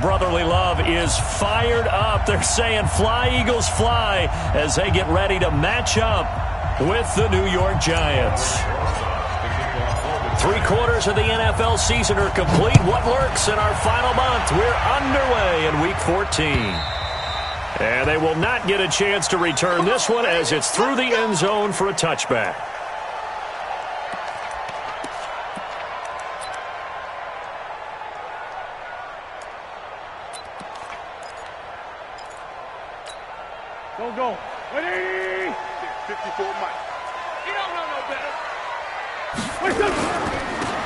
brotherly love is fired up. They're saying fly, Eagles, fly, as they get ready to match up with the New York Giants. 3/4 of the NFL season are complete. What lurks in our final month? We're underway in Week 14. And they will not get a chance to return this one as it's through the end zone for a touchback. Go. Ready? 54 Mike. You don't know no better.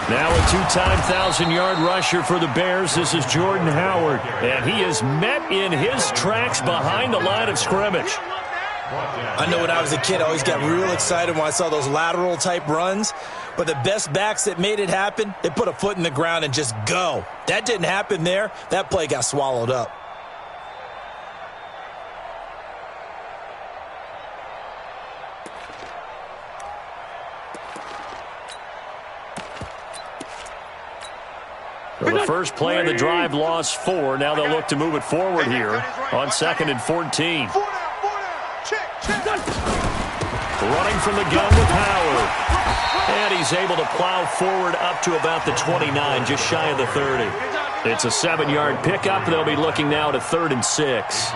Now a two-time 1,000-yard rusher for the Bears. This is Jordan Howard. And he is met in his tracks behind the line of scrimmage. I know when I was a kid, I always got real excited when I saw those lateral-type runs. But the best backs that made it happen, they put a foot in the ground and just go. That didn't happen there. That play got swallowed up. Well, the first play of the drive lost 4. Now they'll look to move it forward here on 2nd and 14. Running from the gun with Howard. And he's able to plow forward up to about the 29, just shy of the 30. It's a 7-yard pickup. They'll be looking now to 3rd and 6.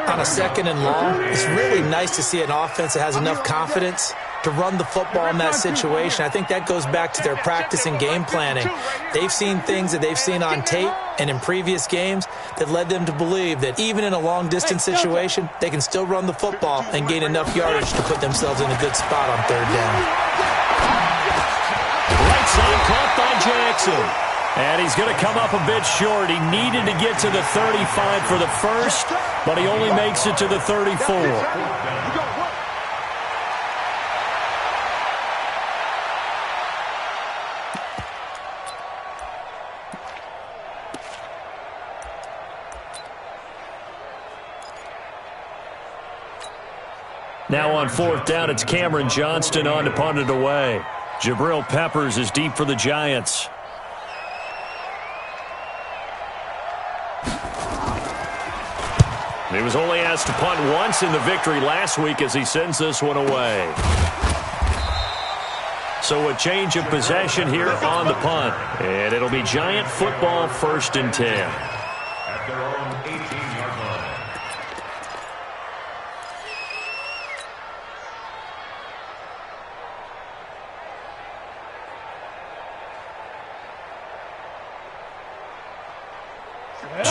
On a 2nd and long, it's really nice to see an offense that has enough confidence to run the football in that situation. I think that goes back to their practice and game planning. They've seen things that they've seen on tape and in previous games that led them to believe that even in a long-distance situation, they can still run the football and gain enough yardage to put themselves in a good spot on 3rd down. Right side caught by Jackson. And he's going to come up a bit short. He needed to get to the 35 for the first, but he only makes it to the 34. Now on 4th down, it's Cameron Johnston on to punt it away. Jabril Peppers is deep for the Giants. He was only asked to punt once in the victory last week as he sends this one away. So a change of possession here on the punt. And it'll be Giant football, 1st and 10. At their own 18-yard line.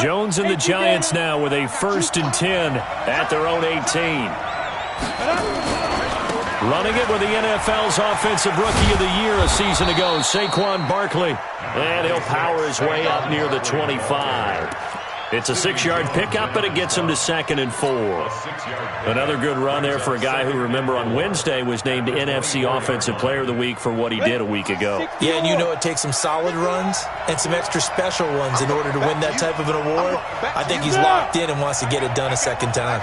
Jones and the Giants now with a 1st and 10 at their own 18. Running it with the NFL's Offensive Rookie of the Year a season ago, Saquon Barkley. And he'll power his way up near the 25. It's a 6-yard pickup, but it gets him to 2nd and 4. Another good run there for a guy who, remember, on Wednesday was named NFC Offensive Player of the Week for what he did a week ago. Yeah, and you know it takes some solid runs and some extra special ones in order to win that type of an award. I think he's locked in and wants to get it done a second time.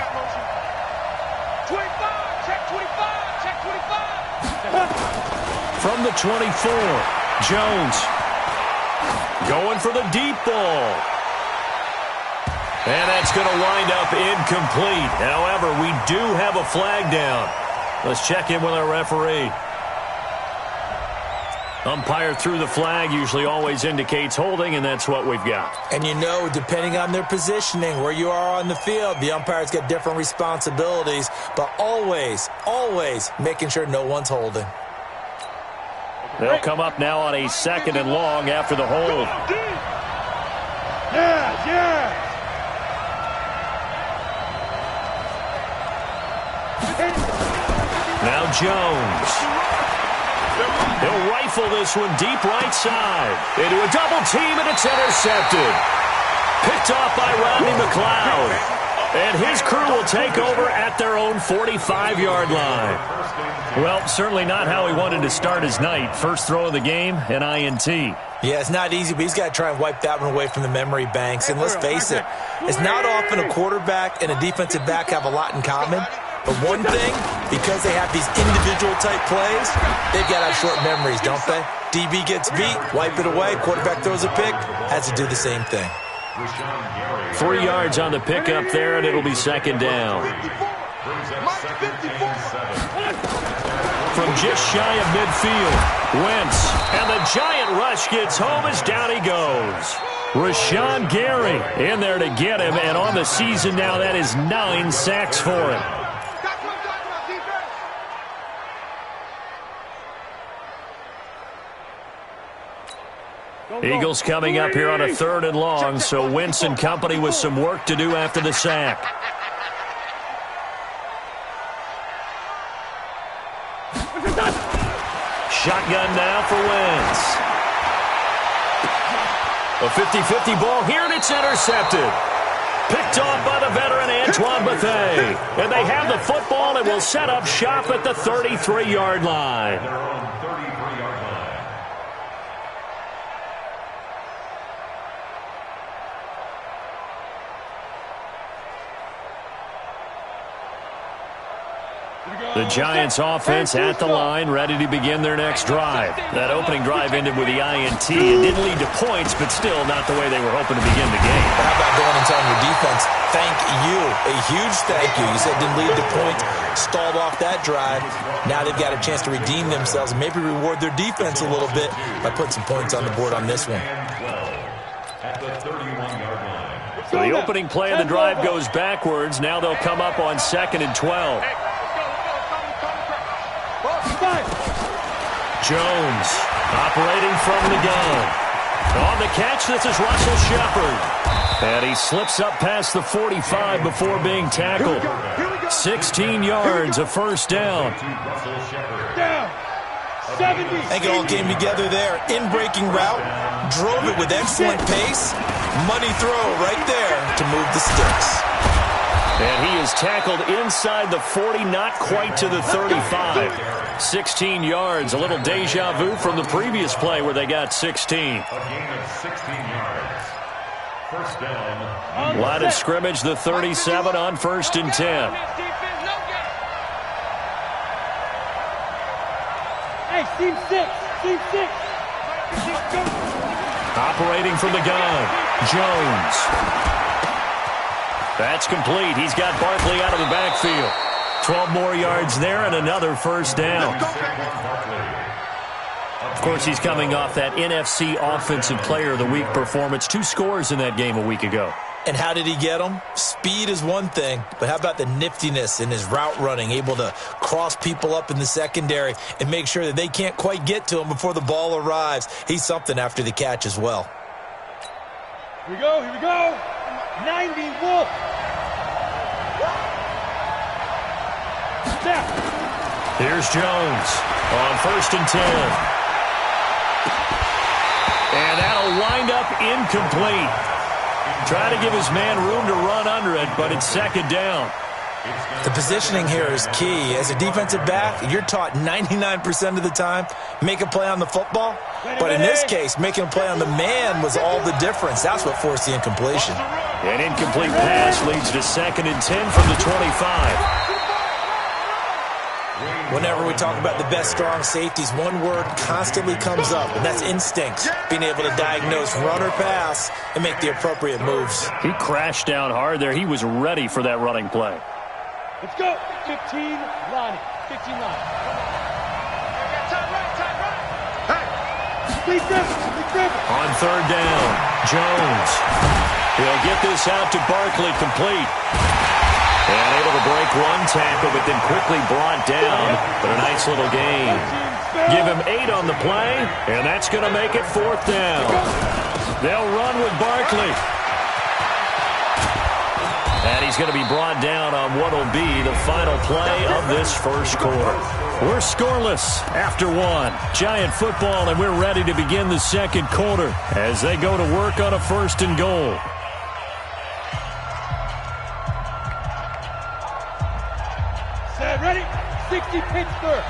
From the 24, Jones going for the deep ball. And that's going to wind up incomplete. However, we do have a flag down. Let's check in with our referee. Umpire threw the flag, usually always indicates holding, and that's what we've got. And you know, depending on their positioning, where you are on the field, the umpire's got different responsibilities, but always, always making sure no one's holding. They'll come up now on a 2nd and long after the hold. Yeah. Now Jones. He'll rifle this one deep right side. Into a double team, and it's intercepted. Picked off by Rodney McLeod. And his crew will take over at their own 45-yard line. Well, certainly not how he wanted to start his night. First throw of the game, an INT. Yeah, it's not easy, but he's got to try and wipe that one away from the memory banks. And let's face it, it's not often a quarterback and a defensive back have a lot in common. But one thing, because they have these individual type plays, they've got to have short memories, don't they? DB gets beat, wipe it away, quarterback throws a pick, has to do the same thing. 3 yards on the pickup there, and it'll be second down. From just shy of midfield, Wentz, and the giant rush gets home as down he goes. Rashawn Gary in there to get him, and on the season now, that is 9 sacks for him. Eagles coming up here on a 3rd and long, so Wentz and company with some work to do after the sack. Shotgun now for Wentz. A 50-50 ball here, and it's intercepted. Picked off by the veteran Antoine Bethea. And they have the football and will set up shop at the 33-yard line. The Giants offense at the line, ready to begin their next drive. That opening drive ended with the INT. It didn't lead to points, but still not the way they were hoping to begin the game. How about going and telling your defense, thank you, a huge thank you. You said it didn't lead to points, stalled off that drive. Now they've got a chance to redeem themselves and maybe reward their defense a little bit by putting some points on the board on this one. At the 31-yard line. So the opening play of the drive goes backwards. Now they'll come up on 2nd and 12. Jones operating from the gun. On the catch, this is Russell Shepard. And he slips up past the 45 before being tackled. 16 yards, a first down. I think it all came together there. In-breaking route, drove it with excellent pace. Money throw right there to move the sticks. And he is tackled inside the 40, not quite to the 35. 16 yards, a little deja vu from the previous play where they got 16. A gain of 16 yards. First down. Line of scrimmage, the 37 on 1st and 10. Hey, team 6. Team 6. Operating from the gun, Jones. That's complete. He's got Barkley out of the backfield. 12 more yards there and another first down. Of course, he's coming off that NFC Offensive Player of the Week performance. 2 scores in that game a week ago. And how did he get them? Speed is one thing, but how about the niftiness in his route running, able to cross people up in the secondary and make sure that they can't quite get to him before the ball arrives. He's something after the catch as well. Here we go, here we go. 90 Wolf. Step. Here's Jones on 1st and 10. And that'll wind up incomplete. Try to give his man room to run under it, but it's 2nd down. The positioning here is key. As a defensive back, you're taught 99% of the time, make a play on the football. But in this case, making a play on the man was all the difference. That's what forced the incompletion. An incomplete pass leads to 2nd and 10 from the 25. Whenever we talk about the best strong safeties, one word constantly comes up, and that's instincts. Being able to diagnose run or pass and make the appropriate moves. He crashed down hard there. He was ready for that running play. Let's go. 15, Lonnie. 15, Lonnie. On 3rd down, Jones. He'll get this out to Barkley, complete. And able to break one tackle, but then quickly brought down. But a nice little gain. Give him 8 on the play, and that's going to make it 4th down. They'll run with Barkley. And he's going to be brought down on what will be the final play of this first quarter. We're scoreless after 1. Giant football, and we're ready to begin the 2nd quarter as they go to work on a 1st and goal. Set, ready? 60 Pittsburgh.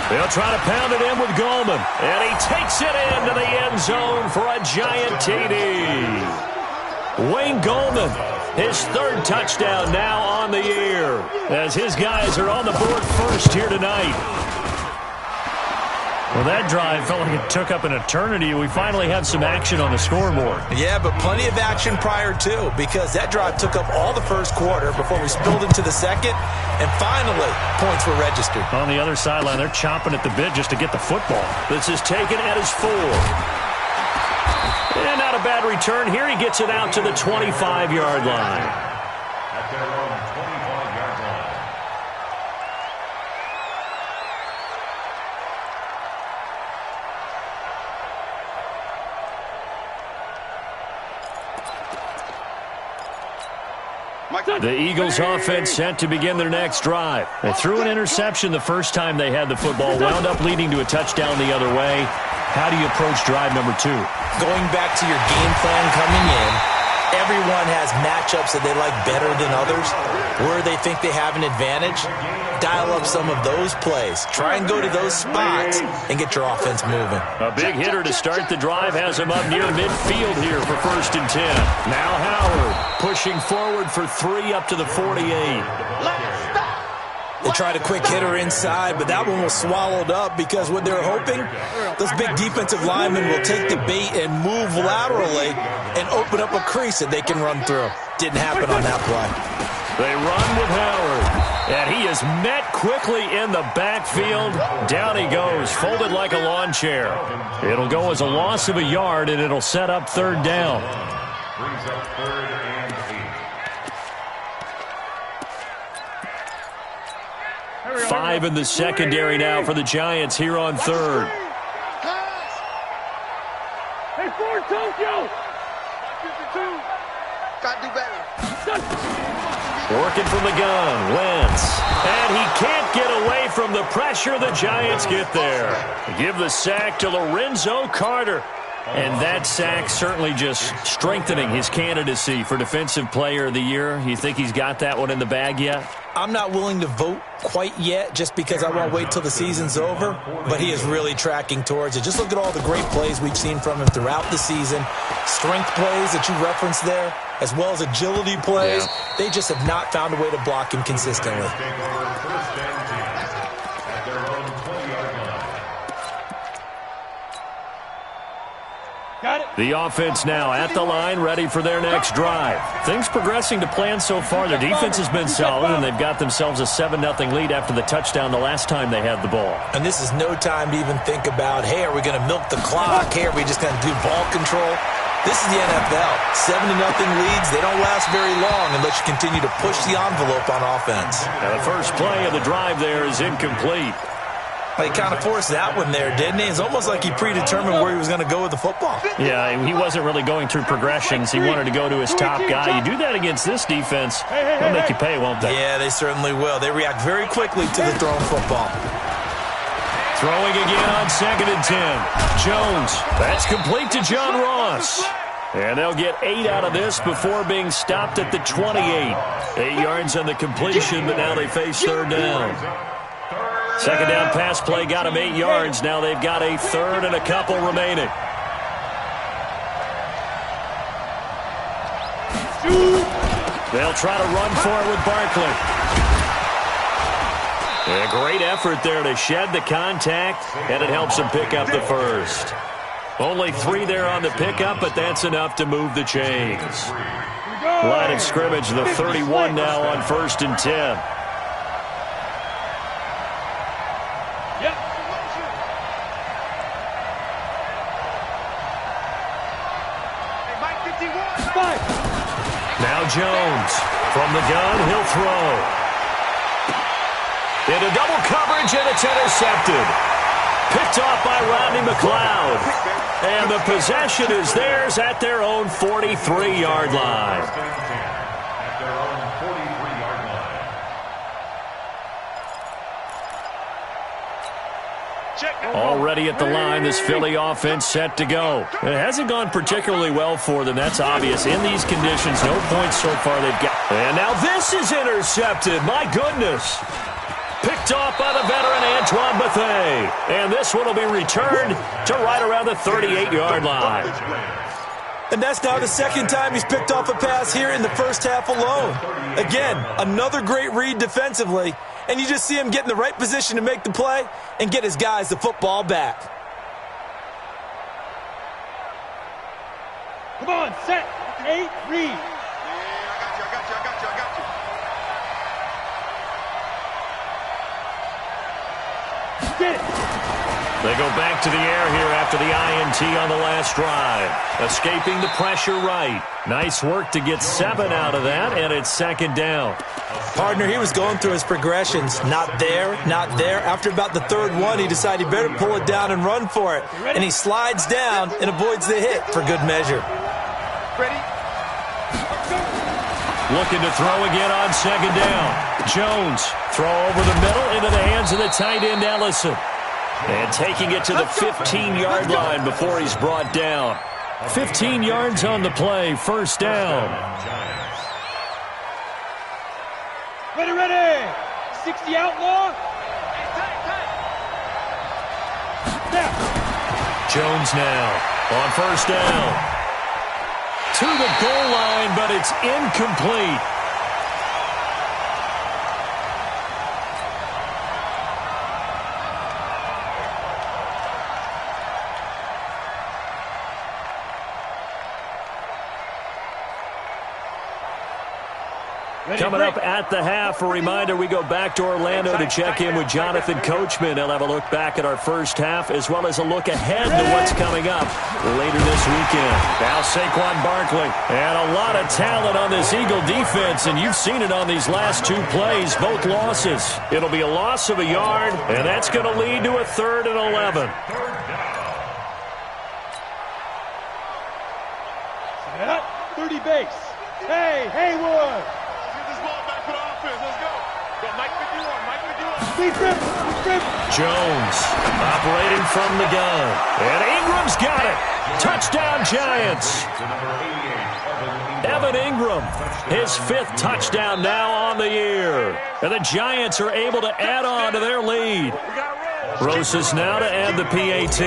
They'll try to pound it in with Goldman. And he takes it into the end zone for a giant TD. Wayne Gallman, his third touchdown now on the year, as his guys are on the board first here tonight. Well, that drive felt like it took up an eternity. We finally have some action on the scoreboard. Yeah, but plenty of action prior to, because that drive took up all the first quarter before we spilled into the second, and finally, points were registered. On the other sideline, they're chomping at the bit just to get the football. This is taken at his 4. And not a bad return. Here he gets it out to the 25-yard line. At their own 25-yard line. The Eagles offense set to begin their next drive. They threw an interception the first time they had the football, wound up leading to a touchdown the other way. How do you approach drive number 2? Going back to your game plan coming in, everyone has matchups that they like better than others. Where they think they have an advantage, dial up some of those plays. Try and go to those spots and get your offense moving. A big hitter to start the drive has him up near midfield here for 1st and 10. Now Howard pushing forward for 3 up to the 48. They tried a quick hitter inside, but that one was swallowed up because what they're hoping, those big defensive linemen will take the bait and move laterally and open up a crease that they can run through. Didn't happen on that play. They run with Howard, and he is met quickly in the backfield. Down he goes, folded like a lawn chair. It'll go as a loss of a yard, and it'll set up 3rd down. Brings up 3rd and 8. 5 in the secondary now for the Giants here on 3rd. Hey, Ford, Tokyo! Got to do better. Working from the gun, Wentz. And he can't get away from the pressure. The Giants get there. Give the sack to Lorenzo Carter. And that sack certainly just strengthening his candidacy for Defensive Player of the Year. You think he's got that one in the bag yet? I'm not willing to vote quite yet just because I want to wait till the season's over, but he is really tracking towards it. Just look at all the great plays we've seen from him throughout the season. Strength plays that you referenced there, as well as agility plays. Yeah. They just have not found a way to block him consistently. The offense now at the line, ready for their next drive. Things progressing to plan so far. Their defense has been solid, and they've got themselves a 7-0 lead after the touchdown the last time they had the ball. And this is no time to even think about, hey, are we going to milk the clock? Hey, are we just going to do ball control? This is the NFL. 7-0 leads, they don't last very long unless you continue to push the envelope on offense. Now the first play of the drive there is incomplete. He kind of forced that one there, didn't he? It's almost like he predetermined where he was going to go with the football. Yeah, he wasn't really going through progressions. He wanted to go to his top guy. You do that against this defense, they'll make you pay, won't they? Yeah, they certainly will. They react very quickly to the thrown football. Throwing again on 2nd and 10. Jones, that's complete to John Ross. And they'll get 8 out of this before being stopped at the 28. 8 yards on the completion, but now they face 3rd down. 2nd down pass play got them 8 yards. Now they've got a 3rd and a couple remaining. They'll try to run for it with Barkley. A great effort there to shed the contact, and it helps them pick up the first. Only 3 there on the pickup, but that's enough to move the chains. Line of scrimmage, the 31 now on 1st and 10. Now Jones from the gun, he'll throw. Into double coverage, and it's intercepted. Picked off by Rodney McLeod. And the possession is theirs at their own 43-yard line. At their own 43-yard line. Already at the line, this Philly offense set to go. It hasn't gone particularly well for them, that's obvious. In these conditions, no points so far they've got. And now this is intercepted. My goodness. Picked off by the veteran Antoine Bethea. And this one will be returned to right around the 38-yard line. And that's now the second time he's picked off a pass here in the first half alone. Again, another great read defensively, and you just see him get in the right position to make the play and get his guys the football back. Come on, set, 8, read. I got you. Get it. They go back to the air here after the INT on the last drive. Escaping the pressure right. Nice work to get 7 out of that, and it's second down. Partner, he was going through his progressions. Not there, not there. After about the third one, he decided he better pull it down and run for it. And he slides down and avoids the hit for good measure. Ready? Looking to throw again on second down. Jones, throw over the middle into the hands of the tight end, Ellison. And taking it to the 15-yard line before he's brought down. 15 yards on the play, first down. Ready. 60 outlaw. Now. Jones now on first down. To the goal line, but it's incomplete. Coming up at the half, a reminder, we go back to Orlando to check in with Jonathan Coachman. He'll have a look back at our first half as well as a look ahead to what's coming up later this weekend. Now Saquon Barkley, and a lot of talent on this Eagle defense, and you've seen it on these last 2 plays, both losses. It'll be a loss of a yard, and that's going to lead to a 3rd and 11. Set up, 30 base. Hey, Haywood. Jones operating from the gun. And Ingram's got it. Touchdown, Giants. Evan Ingram, his 5th touchdown now on the year. And the Giants are able to add on to their lead. Rosas now to add the PAT.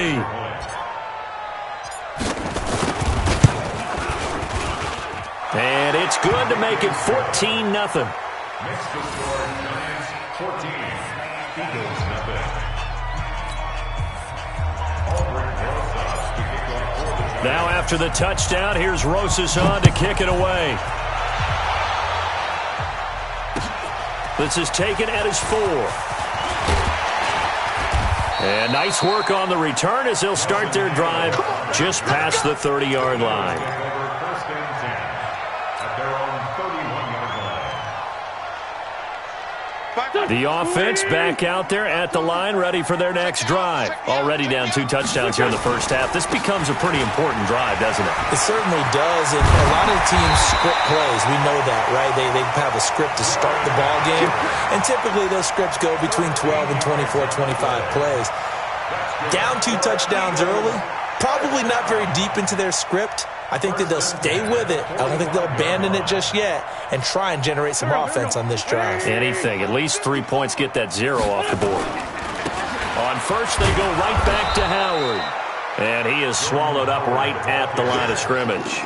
And it's good to make it 14-0. Next to score, Giants 14, Eagles nothing. Now after the touchdown, here's Rosas on to kick it away. This is taken at his 4. And nice work on the return as they'll start their drive just past the 30-yard line. The offense back out there at the line, ready for their next drive. Already down 2 touchdowns here in the first half. This becomes a pretty important drive, doesn't it? It certainly does, and a lot of teams script plays. We know that, right? They have a script to start the ball game, and typically those scripts go between 12 and 24, 25 plays. Down 2 touchdowns early, probably not very deep into their script. I think that they'll stay with it. I don't think they'll abandon it just yet and try and generate some offense on this drive. Anything. At least 3 points, get that 0 off the board. On first, they go right back to Howard. And he is swallowed up right at the line of scrimmage.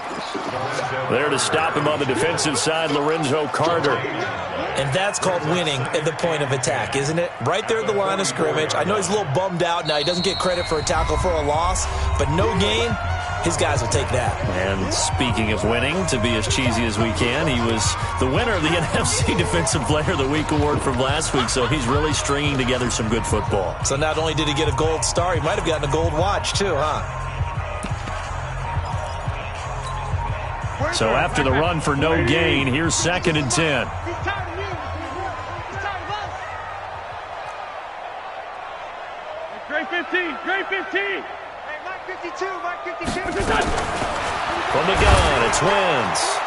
There to stop him on the defensive side, Lorenzo Carter. And that's called winning at the point of attack, isn't it? Right there at the line of scrimmage. I know he's a little bummed out now. He doesn't get credit for a tackle for a loss, but no gain. His guys will take that. And speaking of winning, to be as cheesy as we can, he was the winner of the NFC Defensive Player of the Week award from last week, so he's really stringing together some good football. So not only did he get a gold star, he might have gotten a gold watch too, huh? So after the run for no gain, here's 2nd and 10. Grade 15, grade 15. Mike 52, Mike 52. From the gun, it's Wentz.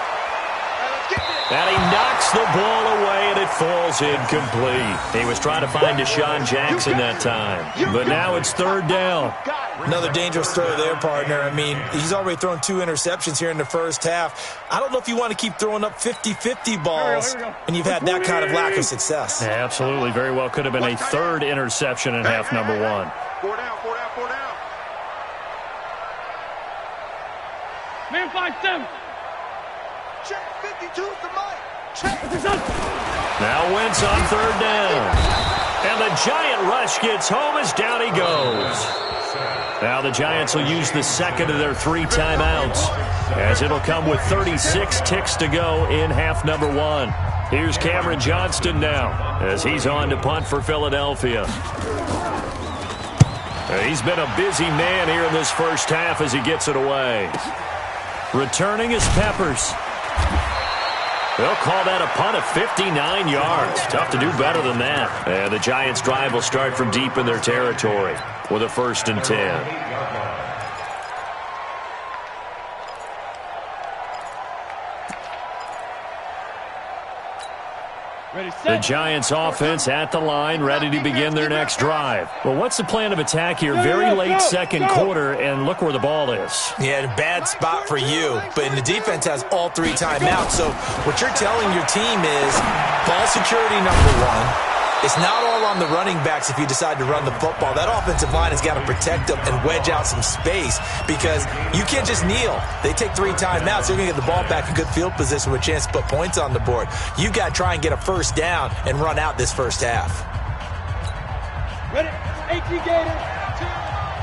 And he knocks the ball away, and it falls incomplete. He was trying to find Deshaun Jackson that time. But now it's 3rd down. Another dangerous throw there, partner. I mean, he's already thrown 2 interceptions here in the first half. I don't know if you want to keep throwing up 50-50 balls when you've had that kind of lack of success. Yeah, absolutely. Very well could have been a 3rd interception in half number 1. 4 down, 4 down, 4 down. Man 5-7. Check 52's the mic. Check. Now Wentz on third down. And the Giant rush gets home as down he goes. Now the Giants will use the second of their 3 timeouts, as it'll come with 36 ticks to go in half number 1. Here's Cameron Johnston now, as he's on to punt for Philadelphia. He's been a busy man here in this first half as he gets it away. Returning is Peppers. They'll call that a punt of 59 yards. Tough to do better than that. And the Giants' drive will start from deep in their territory with a 1st and 10. The Giants offense at the line, ready to begin their next drive. Well, what's the plan of attack here? Very late second quarter, and look where the ball is. Yeah, a bad spot for you, but the defense has all 3 timeouts. So what you're telling your team is ball security number 1. It's not all on the running backs if you decide to run the football. That offensive line has got to protect them and wedge out some space because you can't just kneel. They take 3 timeouts. They're going to get the ball back in good field position with a chance to put points on the board. You've got to try and get a first down and run out this first half. Ready? AT Gator.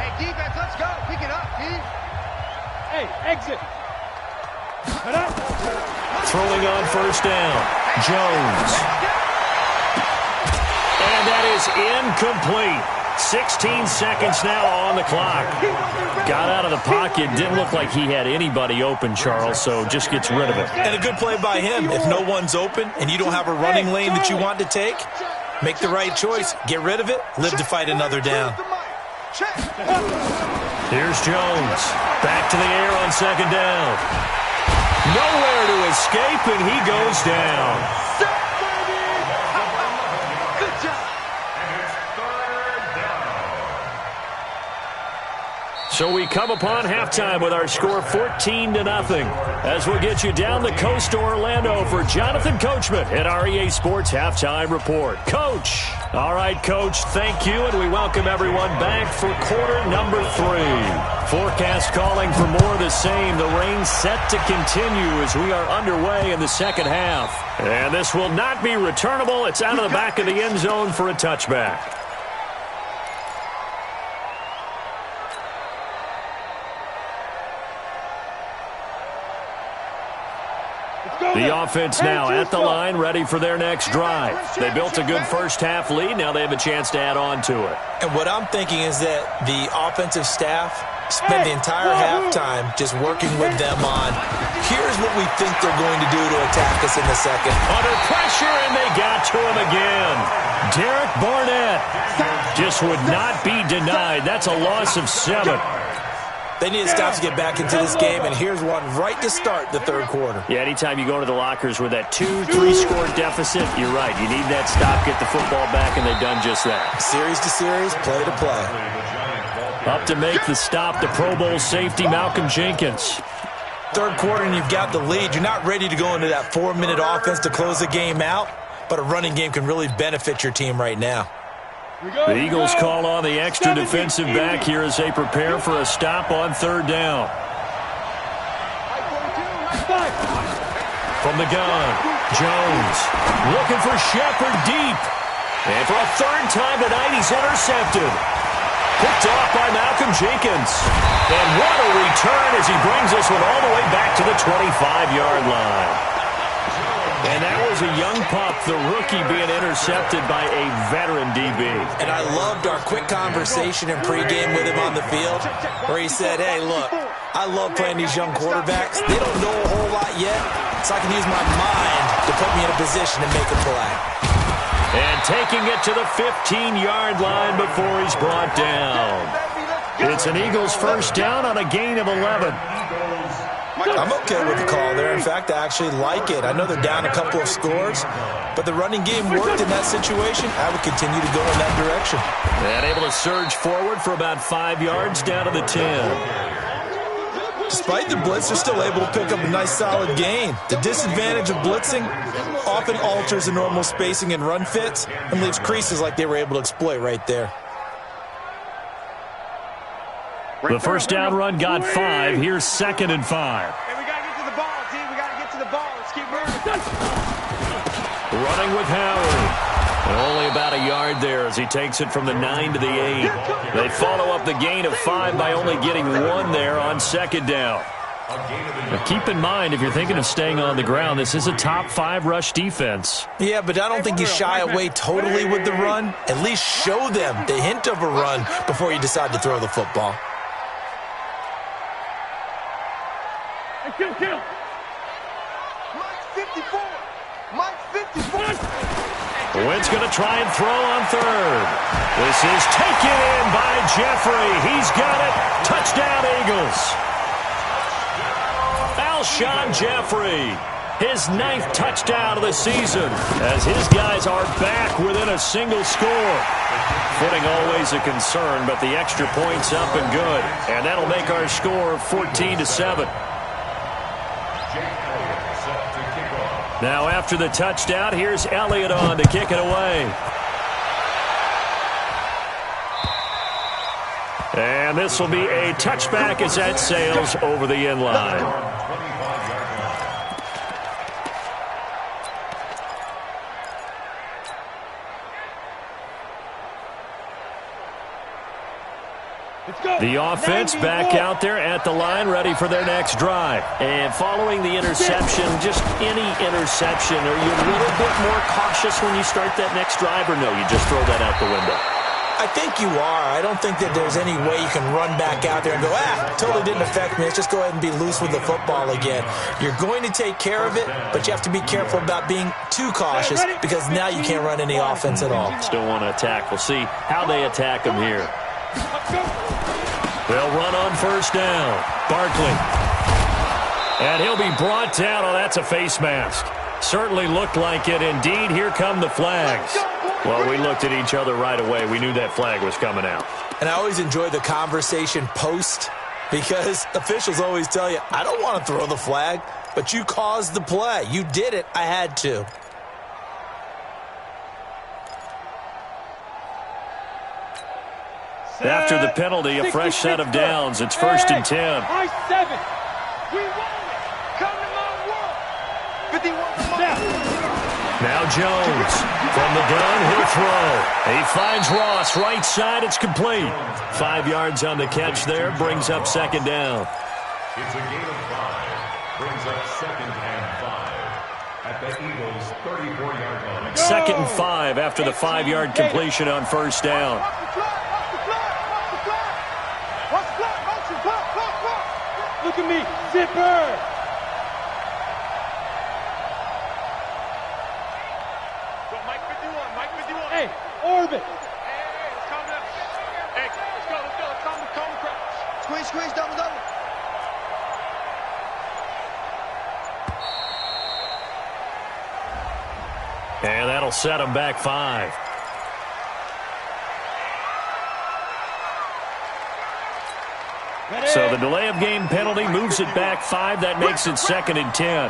Hey, defense, let's go. Pick it up, D. Hey, exit. Cut up. Throwing on first down, Jones. And that is incomplete. 16 seconds now on the clock. Got out of the pocket. Didn't look like he had anybody open, Charles, so just gets rid of it. And a good play by him. If no one's open and you don't have a running lane that you want to take, make the right choice. Get rid of it. Live to fight another down. Here's Jones. Back to the air on second down. Nowhere to escape, and he goes down. So we come upon halftime with our score 14-0 as we'll get you down the coast to Orlando for Jonathan Coachman at our EA Sports Halftime Report. Coach. All right, Coach, thank you, and we welcome everyone back for quarter number 3. Forecast calling for more of the same. The rain set to continue as we are underway in the second half. And this will not be returnable. It's out of the back of the end zone for a touchback. The offense now at the line, ready for their next drive. They built a good first-half lead. Now they have a chance to add on to it. And what I'm thinking is that the offensive staff spent the entire halftime just working with them on, here's what we think they're going to do to attack us in the second. Under pressure, and they got to him again. Derek Barnett just would not be denied. That's a loss of 7. They need to stop to get back into this game, and here's one right to start the third quarter. Yeah, anytime you go to the lockers with that 2-3-score deficit, you're right. You need that stop, get the football back, and they've done just that. Series to series, play to play. Up to make the stop, the Pro Bowl safety, Malcolm Jenkins. Third quarter, and you've got the lead. You're not ready to go into that 4-minute offense to close the game out, but a running game can really benefit your team right now. The Eagles call on the extra defensive back here as they prepare for a stop on third down. From the gun, Jones looking for Shepard deep. And for a third time tonight, he's intercepted. Picked off by Malcolm Jenkins. And what a return as he brings this one all the way back to the 25-yard line. And that was a young pup, the rookie, being intercepted by a veteran DB. And I loved our quick conversation in pregame with him on the field where he said, hey, look, I love playing these young quarterbacks. They don't know a whole lot yet, so I can use my mind to put me in a position to make a play. And taking it to the 15-yard line before he's brought down. It's an Eagles first down on a gain of 11. I'm okay with the call there. In fact, I actually like it. I know they're down a couple of scores, but the running game worked in that situation. I would continue to go in that direction. And able to surge forward for about 5 yards down to the 10. Despite the blitz, they're still able to pick up a nice solid gain. The disadvantage of blitzing often alters the normal spacing and run fits and leaves creases like they were able to exploit right there. The first down run got 5. Here's 2nd and 5. Hey, we got to get to the ball, team. We got to get to the ball. Let's keep moving. Running with Howard. And only about a yard there as he takes it from the 9 to the 8. They follow up the gain of 5 by only getting 1 there on 2nd down. Now keep in mind, if you're thinking of staying on the ground, this is a top 5 rush defense. Yeah, but I don't think you shy away totally with the run. At least show them the hint of a run before you decide to throw the football. Hey, kill. Mike 54. Mike 54. Wentz going to try and throw on 3rd. This is taken in by Jeffrey. He's got it. Touchdown, Eagles. Alshon Jeffrey, his 9th touchdown of the season, as his guys are back within a single score. Footing always a concern, but the extra point's up and good. And that'll make our score 14-7. Now after the touchdown, here's Elliott on to kick it away. And this will be a touchback as that sails over the end line. The offense back out there at the line, ready for their next drive. And following the interception, just any interception, are you a little bit more cautious when you start that next drive, or no, you just throw that out the window? I think you are. I don't think that there's any way you can run back out there and go, totally didn't affect me. Let's just go ahead and be loose with the football again. You're going to take care of it, but you have to be careful about being too cautious because now you can't run any offense at all. Still want to attack. We'll see how they attack them here. They'll run on 1st down. Barkley. And he'll be brought down. Oh, that's a face mask. Certainly looked like it. Indeed, here come the flags. Well, we looked at each other right away. We knew that flag was coming out. And I always enjoy the conversation post because officials always tell you, I don't want to throw the flag, but you caused the play. You did it. I had to. After the penalty, a fresh set of downs. It's 1st and 10. I 7. We won it. Come to my world. 51 Now Jones. From the gun, he'll throw. He finds Ross. Right side, it's complete. 5 yards on the catch there. Brings up 2nd down. It's a gain of 5. Brings up 2nd and 5. At the Eagles' 34-yard line. 2nd and 5 after the 5-yard completion on 1st down. Look at me, zipper. Go, Mike 51, Mike 51. Hey, orbit. Hey, let's calm down. Hey, let's go. Let's calm the crowd. Squeeze, double. And that'll set them back 5. So the delay of game penalty moves it back 5. That makes it 2nd and 10.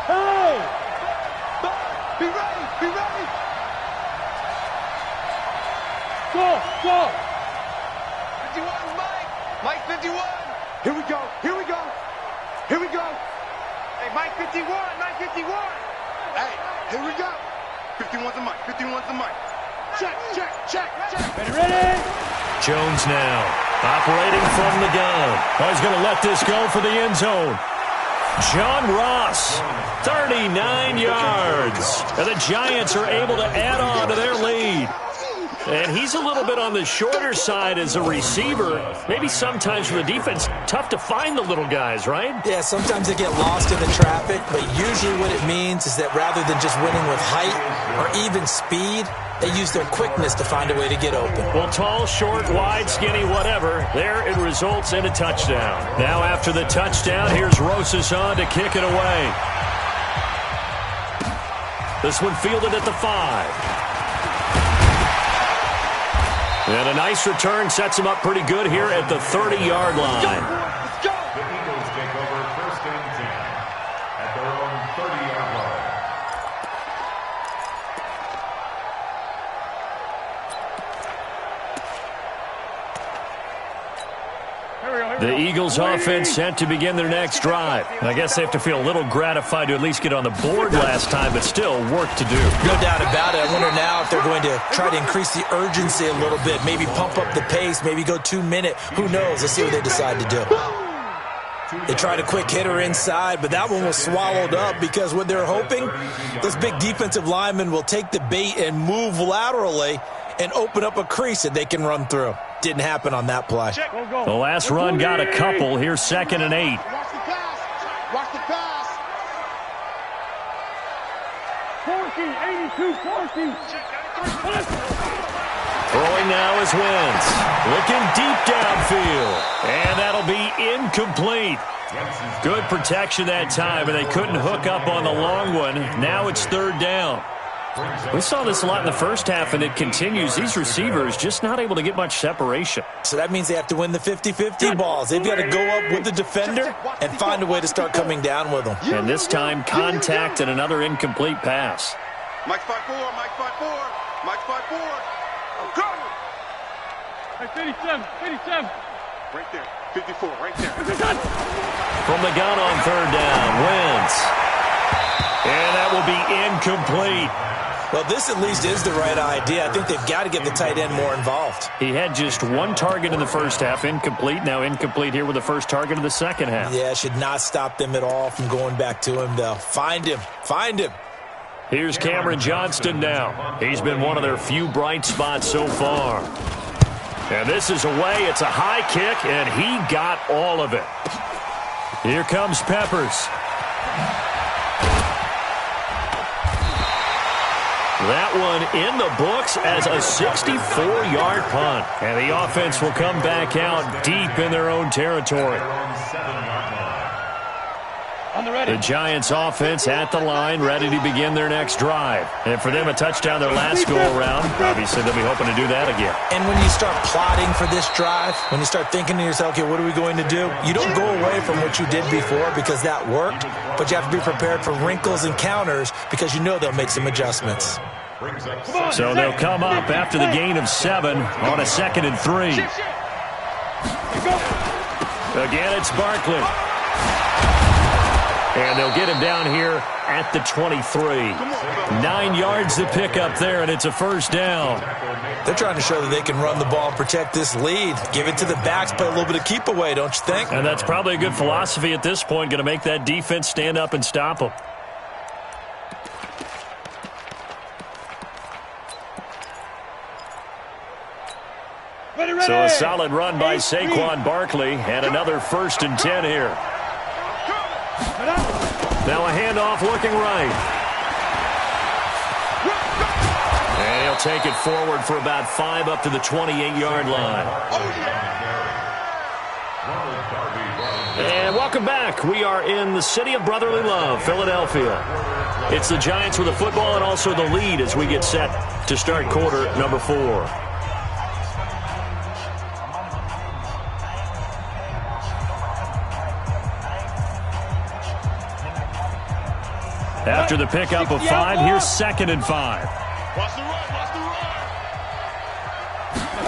Hey! Be ready. Go. 51, Mike 51. Here we go. Hey, Mike 51. Hey, here we go. 51's the Mike. Check. Ready? Jones now operating from the gun. Oh, he's going to let this go for the end zone. John Ross, 39 yards. And the Giants are able to add on to their lead. And he's a little bit on the shorter side as a receiver. Maybe sometimes for the defense, tough to find the little guys, right? Yeah, sometimes they get lost in the traffic, but usually what it means is that rather than just winning with height or even speed, they use their quickness to find a way to get open. Well, tall, short, wide, skinny, whatever, there it results in a touchdown. Now after the touchdown, here's Rosas on to kick it away. This one fielded at the 5. And a nice return sets him up pretty good here at the 30-yard line. Let's go. The Eagles take over 1st and 10 at their own 30-yard line. The Eagles offense set to begin their next drive. And I guess they have to feel a little gratified to at least get on the board last time, but still work to do. No doubt about it. I wonder now if they're going to try to increase the urgency a little bit, maybe pump up the pace, maybe go 2 minute. Who knows? Let's see what they decide to do. They tried a quick hitter inside, but that one was swallowed up because what they're hoping, those big defensive linemen will take the bait and move laterally and open up a crease that they can run through. Didn't happen on that play. The last run got a couple. Here's 2nd and 8. Watch the pass. Watch the pass. Corky, 82, Corky. Throwing now is Wentz. Looking deep downfield. And that'll be incomplete. Good protection that time, and they couldn't hook up on the long one. Now it's 3rd down. We saw this a lot in the first half, and it continues. These receivers just not able to get much separation. So that means they have to win the 50-50 balls. They've got to go up with the defender and find a way to start coming down with them. And this time, contact and another incomplete pass. Mike 5-4, Mike 5-4, Mike 5-4. Go! Hey, 87, 87. Right there, 54, right there. From the gun on 3rd down, Wentz. And that will be incomplete. Well, this at least is the right idea. I think they've got to get the tight end more involved. He had just 1 target in the first half, incomplete. Now incomplete here with the first target of the second half. Yeah, should not stop them at all from going back to him, though. Find him. Find him. Here's Cameron Johnston now. He's been one of their few bright spots so far. And this is away. It's a high kick, and he got all of it. Here comes Peppers. That one in the books as a 64-yard punt. And the offense will come back out deep in their own territory. The Giants offense at the line, ready to begin their next drive. And for them, a touchdown their last go-around. Obviously, they'll be hoping to do that again. And when you start plotting for this drive, when you start thinking to yourself, okay, what are we going to do? You don't go away from what you did before because that worked, but you have to be prepared for wrinkles and counters because you know they'll make some adjustments. So they'll come up after the gain of 7 on a 2nd and 3. Again, it's Barkley. And they'll get him down here at the 23. 9 yards to pick up there, and it's a 1st down. They're trying to show that they can run the ball and protect this lead. Give it to the backs, play a little bit of keep away, don't you think? And that's probably a good philosophy at this point, going to make that defense stand up and stop them. So a solid run by Saquon Barkley, and another 1st and 10 here. Now a handoff looking right. And he'll take it forward for about 5 up to the 28-yard line. And welcome back. We are in the city of brotherly love, Philadelphia. It's the Giants with the football and also the lead as we get set to start quarter number 4. After the pickup of 5, here's 2nd and 5. Watch the run, watch the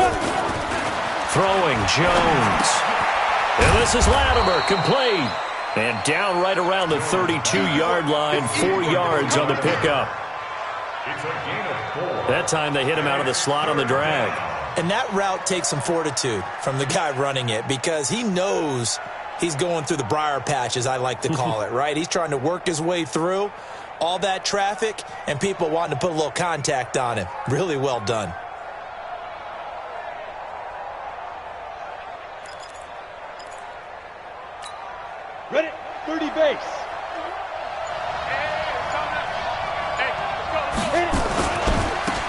run. Throwing Jones. And this is Latimer, complete. And down right around the 32-yard line, 4 yards on the pickup. That time they hit him out of the slot on the drag. And that route takes some fortitude from the guy running it because he knows he's going through the briar patch, as I like to call it, right? He's trying to work his way through all that traffic and people wanting to put a little contact on him. Really well done. Ready? 30 base.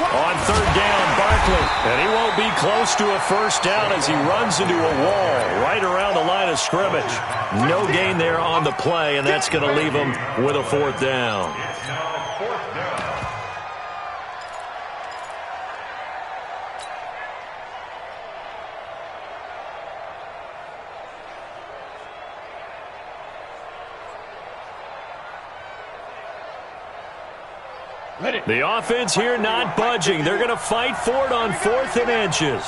On 3rd down, Barkley. And he won't be close to a 1st down as he runs into a wall right around the line of scrimmage. No gain there on the play, and that's going to leave him with a 4th down. The offense here not budging. They're going to fight for it on 4th and inches.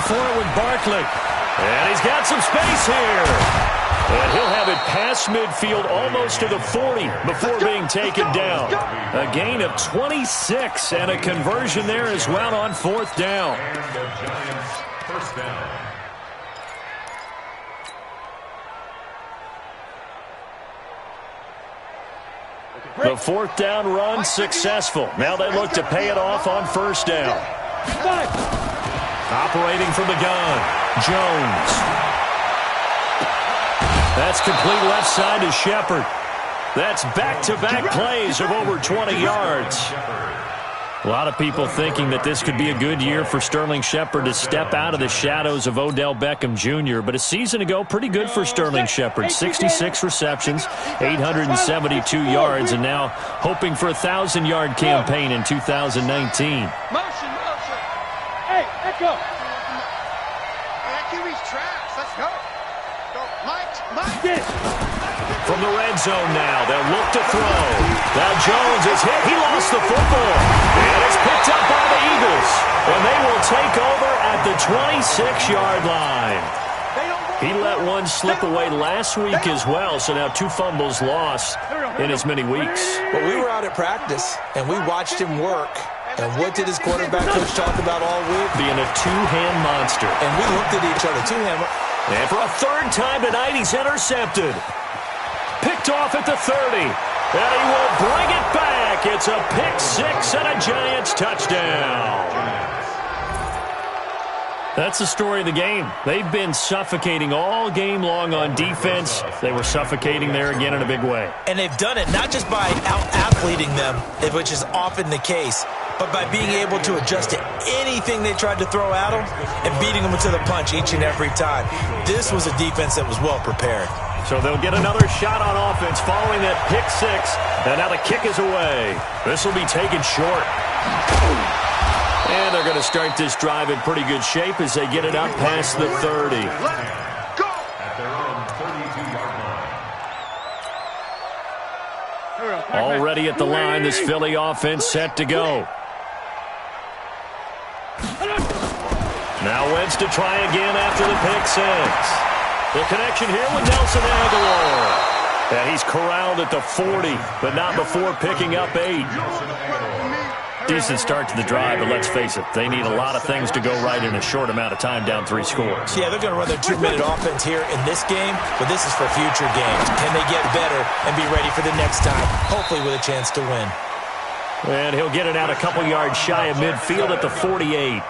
for it with Barkley. And he's got some space here. And he'll have it past midfield almost to the 40 before being taken down. A gain of 26 and a conversion there as well on 4th down. And the Giants first down. The 4th down run successful. Now they look to pay it off on 1st down. Operating from the gun, Jones. That's complete left side to Shepard. That's back-to-back plays of over 20 yards. A lot of people thinking that this could be a good year for Sterling Shepard to step out of the shadows of Odell Beckham Jr., but a season ago, pretty good for Sterling Shepard. 66 receptions, 872 yards, and now hoping for a 1,000-yard campaign in 2019. Motion. Hey, echo. QB's trash. Let's go. Go, Mike. Get. From the red zone now, they'll look to throw. Now Jones is hit. He lost the football. And it's picked up by the Eagles. And they will take over at the 26-yard line. He let one slip away last week as well, so now 2 fumbles lost in as many weeks. But we were out at practice, and we watched him work. And what did his quarterback coach talk about all week? Being a two-hand monster. And we looked at each other, two-hand. And for a 3rd time tonight, he's intercepted. Picked off at the 30. And he will bring it back. It's a pick 6 and a Giants touchdown. That's the story of the game. They've been suffocating all game long on defense. They were suffocating there again in a big way. And they've done it not just by out-athleting them, which is often the case, but by being able to adjust to anything they tried to throw at them and beating them to the punch each and every time. This was a defense that was well prepared. So they'll get another shot on offense following that pick 6. And now the kick is away. This will be taken short. And they're going to start this drive in pretty good shape as they get it up past the 30. Go. At their own 32-yard line. Already at the line, this Philly offense set to go. Now Wentz to try again after the pick 6. The connection here with Nelson Agholor. And he's corralled at the 40, but not before picking up 8. Decent start to the drive, but let's face it, they need a lot of things to go right in a short amount of time, down 3 scores. Yeah, they're going to run their 2-minute offense here in this game, but this is for future games. Can they get better and be ready for the next time, hopefully with a chance to win? And he'll get it out a couple yards shy of midfield at the 48.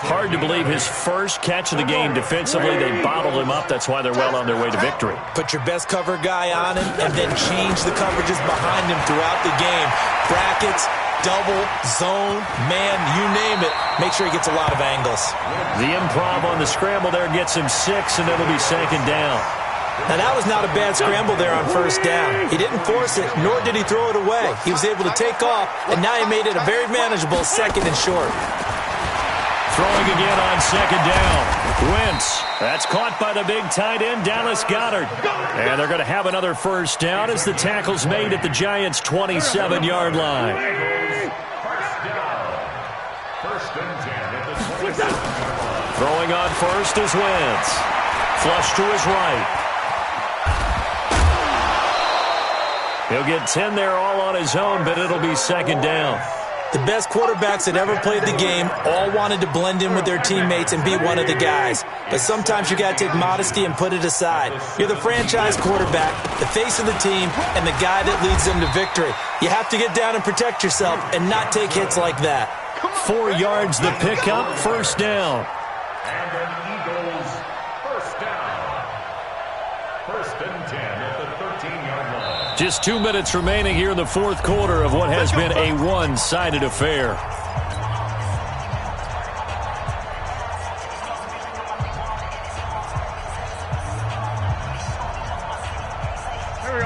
Hard to believe his first catch of the game defensively. They bottled him up. That's why they're well on their way to victory. Put your best cover guy on him and then change the coverages behind him throughout the game. Brackets, double, zone, man, you name it. Make sure he gets a lot of angles. The improv on the scramble there gets him 6, and it'll be 2nd down. Now, that was not a bad scramble there on 1st down. He didn't force it, nor did he throw it away. He was able to take off, and now he made it a very manageable 2nd and short. Throwing again on 2nd down. Wentz. That's caught by the big tight end, Dallas Goedert. And they're going to have another 1st down as the tackle's made at the Giants' 27-yard line. First and 10 at the 27. Throwing on 1st is Wentz. Flush to his right. He'll get 10 there all on his own, but it'll be 2nd down. The best quarterbacks that ever played the game all wanted to blend in with their teammates and be one of the guys. But sometimes you got to take modesty and put it aside. You're the franchise quarterback, the face of the team, and the guy that leads them to victory. You have to get down and protect yourself and not take hits like that. 4 yards the pickup, 1st down. And an Eagles first down. 1st and 10 at the 13-yard line. Just 2 minutes remaining here in the 4th quarter of what has been a one-sided affair.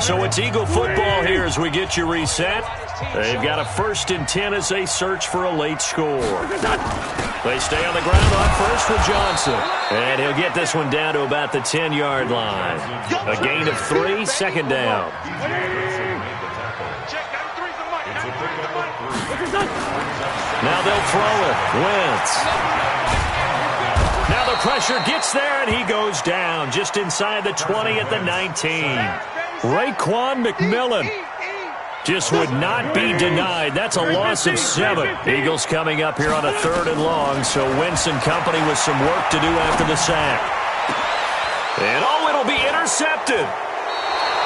So it's Eagle football here as we get you reset. They've got a 1st and 10 as they search for a late score. They stay on the ground on 1st with Johnson. And he'll get this one down to about the 10-yard line. A gain of 3, 2nd down. Now they'll throw it. Wentz. pressure gets there, and he goes down just inside the 20 at the 19. Raekwon McMillan just would not be denied. That's a loss of 7. Eagles coming up here on a 3rd and long, so Wentz and company with some work to do after the sack. And it'll be intercepted.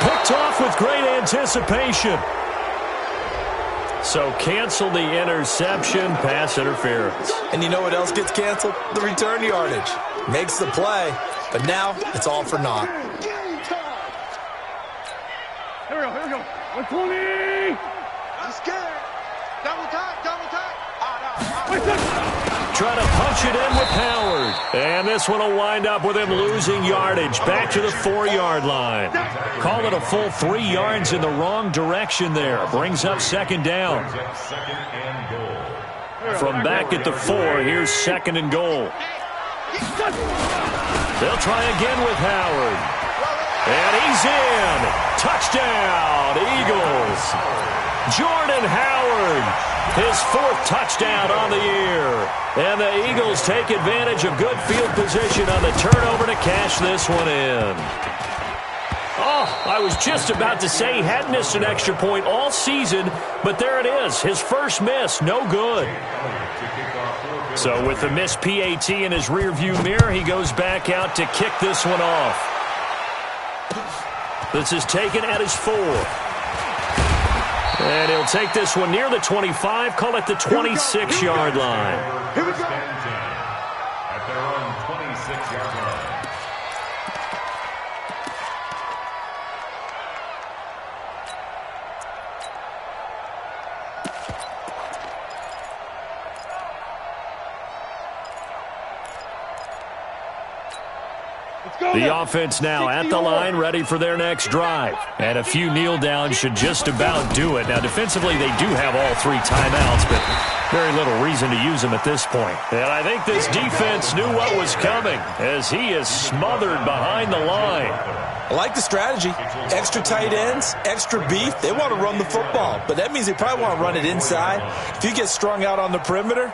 Picked off with great anticipation. So cancel the interception, pass interference. And you know what else gets canceled? The return yardage. Makes the play, but now it's all for naught. Here we go. 120. I'm scared. Double time. Try to punch it in with Howard. And this one will wind up with him losing yardage back to the 4-yard line. Call it a full 3 yards in the wrong direction there. Brings up 2nd down. From back at the 4, here's 2nd and goal. They'll try again with Howard. And he's in. Touchdown, Eagles. Jordan Howard, his 4th touchdown on the year. And the Eagles take advantage of good field position on the turnover to cash this one in. Oh, I was just about to say he hadn't missed an extra point all season, but there it is. His first miss, no good. So with the missed PAT in his rearview mirror, he goes back out to kick this one off. This is taken at his 4. And he'll take this one near the 25, call it the 26-yard line. Here we go. At their own 26-yard line. The offense now at the line, ready for their next drive. And a few kneel downs should just about do it. Now, defensively, they do have all 3 timeouts, but very little reason to use them at this point. And I think this defense knew what was coming as he is smothered behind the line. I like the strategy. Extra tight ends, extra beef. They want to run the football, but that means they probably want to run it inside. If you get strung out on the perimeter,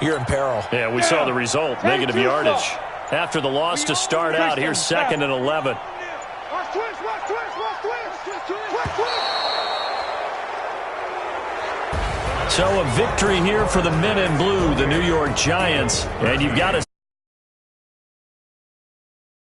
you're in peril. Yeah, we saw the result, negative yardage. After the loss to start out, here's 2nd and 11. So a victory here for the men in blue, the New York Giants. And you've got to